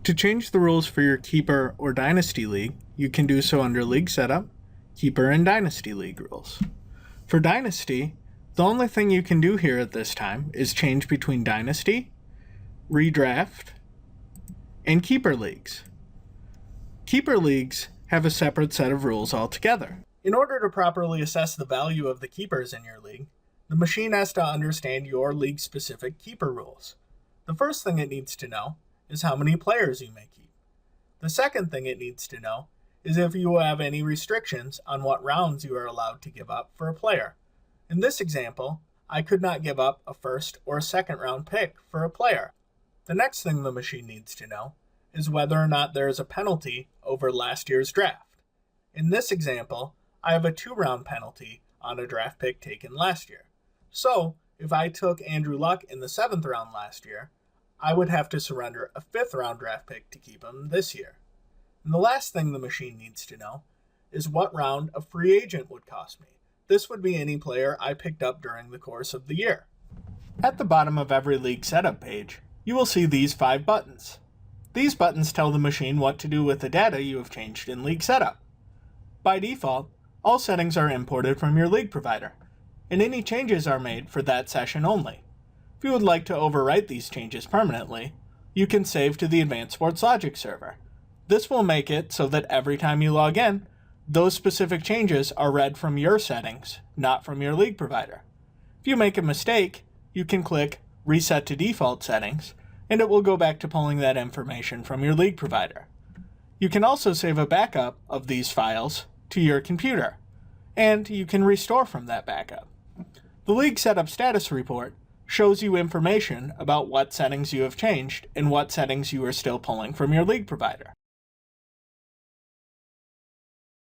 To change the rules for your Keeper or Dynasty League, you can do so under League Setup, Keeper and Dynasty League rules. For Dynasty, the only thing you can do here at this time is change between Dynasty, Redraft, and Keeper Leagues. Keeper Leagues have a separate set of rules altogether. In order to properly assess the value of the keepers in your league, the machine has to understand your league-specific keeper rules. The first thing it needs to know is how many players you may keep. The second thing it needs to know is if you have any restrictions on what rounds you are allowed to give up for a player. In this example, I could not give up a first or a second round pick for a player. The next thing the machine needs to know is whether or not there is a penalty over last year's draft. In this example, I have a 2-round penalty on a draft pick taken last year. So, if I took Andrew Luck in the 7th round last year, I would have to surrender a 5th round draft pick to keep him this year. And the last thing the machine needs to know is what round a free agent would cost me. This would be any player I picked up during the course of the year. At the bottom of every league setup page, you will see these 5 buttons. These buttons tell the machine what to do with the data you have changed in league setup. By default, all settings are imported from your league provider, and any changes are made for that session only. If you would like to overwrite these changes permanently, you can save to the Advanced Sports Logic server. This will make it so that every time you log in, those specific changes are read from your settings, not from your league provider. If you make a mistake, you can click Reset to Default Settings, and it will go back to pulling that information from your league provider. You can also save a backup of these files to your computer, and you can restore from that backup. The League Setup Status Report shows you information about what settings you have changed and what settings you are still pulling from your league provider.